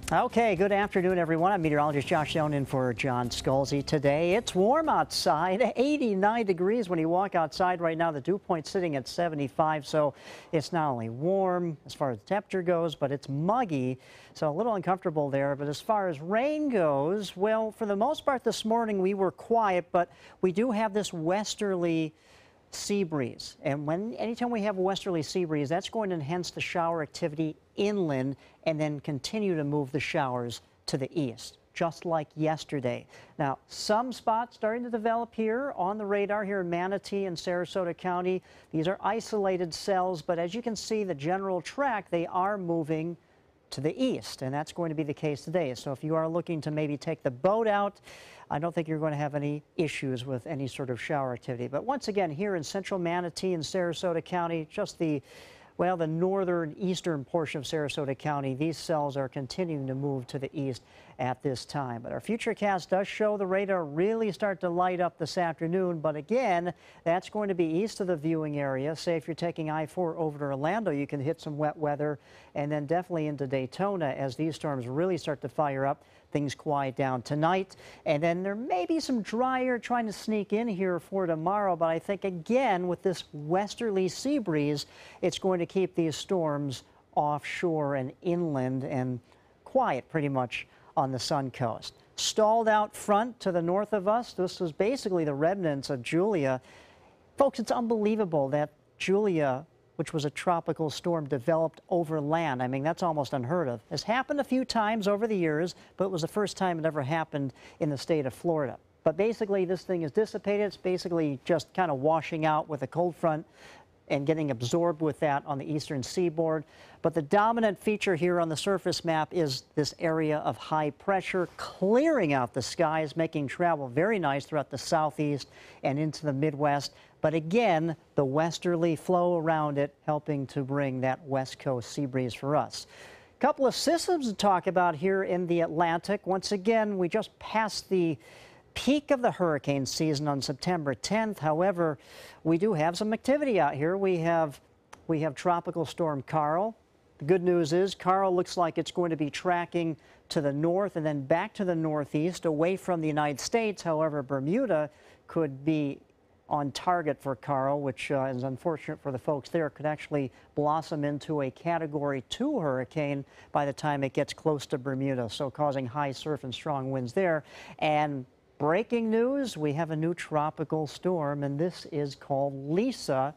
Okay, good afternoon, everyone. I'm meteorologist Josh Young in for John Scalzi. Today, it's warm outside, 89 degrees when you walk outside right now. The dew point sitting at 75, so it's not only warm as far as the temperature goes, but it's muggy, so a little uncomfortable there. But as far as rain goes, well, for the most part this morning we were quiet, but we do have this westerly sea breeze, and anytime we have a westerly sea breeze, that's going to enhance the shower activity inland and then continue to move the showers to the east, just like yesterday. Now, some spots starting to develop here on the radar here in Manatee and Sarasota County. These are isolated cells, but as you can see, the general track, they are moving to the east, and that's going to be the case today. So if you are looking to maybe take the boat out, I don't think you're going to have any issues with any sort of shower activity. But once again, here in central Manatee and Sarasota County, just the northern eastern portion of Sarasota County, these cells are continuing to move to the east at this time. But our futurecast does show the radar really start to light up this afternoon. But again, that's going to be east of the viewing area. Say if you're taking I-4 over to Orlando, you can hit some wet weather, and then definitely into Daytona as these storms really start to fire up. Things quiet down tonight, and then there may be some drier trying to sneak in here for tomorrow, but I think again with this westerly sea breeze, it's going to keep these storms offshore and inland and quiet pretty much on the Suncoast. Stalled out front to the north of us, this was basically the remnants of Julia. Folks, it's unbelievable that Julia, which was a tropical storm, developed over land. I mean, that's almost unheard of. It's happened a few times over the years, but it was the first time it ever happened in the state of Florida. But basically, this thing is dissipated. It's basically just kind of washing out with a cold front and getting absorbed with that on the eastern seaboard. But the dominant feature here on the surface map is this area of high pressure clearing out the skies, making travel very nice throughout the southeast and into the Midwest. But again, the westerly flow around it helping to bring that west coast sea breeze for us. A couple of systems to talk about here in the Atlantic. Once again, we just passed the peak of the hurricane season on September 10th. However, we do have some activity out here. We have Tropical Storm Carl. The good news is Carl looks like it's going to be tracking to the north and then back to the northeast away from the United States. However, Bermuda could be on target for Carl, which is unfortunate for the folks there. It could actually blossom into a Category 2 hurricane by the time it gets close to Bermuda, so causing high surf and strong winds there. And breaking news, we have a new tropical storm, and this is called Lisa.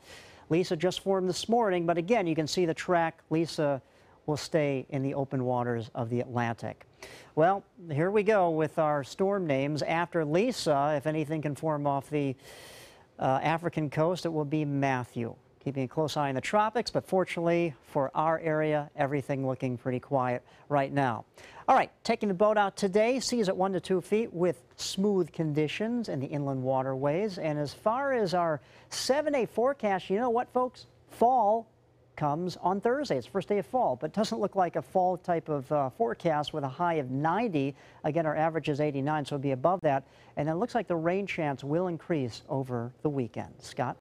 Lisa just formed this morning, but again, you can see the track. Lisa will stay in the open waters of the Atlantic. Well, here we go with our storm names. After Lisa, if anything can form off the African coast, it will be Matthew. Keeping a close eye on the tropics, but fortunately for our area, everything looking pretty quiet right now. All right, taking the boat out today, seas at 1 to 2 feet with smooth conditions in the inland waterways. And as far as our 7-day forecast, you know what, folks? Fall comes on Thursday. It's the first day of fall, but it doesn't look like a fall type of forecast with a high of 90. Again, our average is 89, so it'll be above that. And then it looks like the rain chance will increase over the weekend. Scott?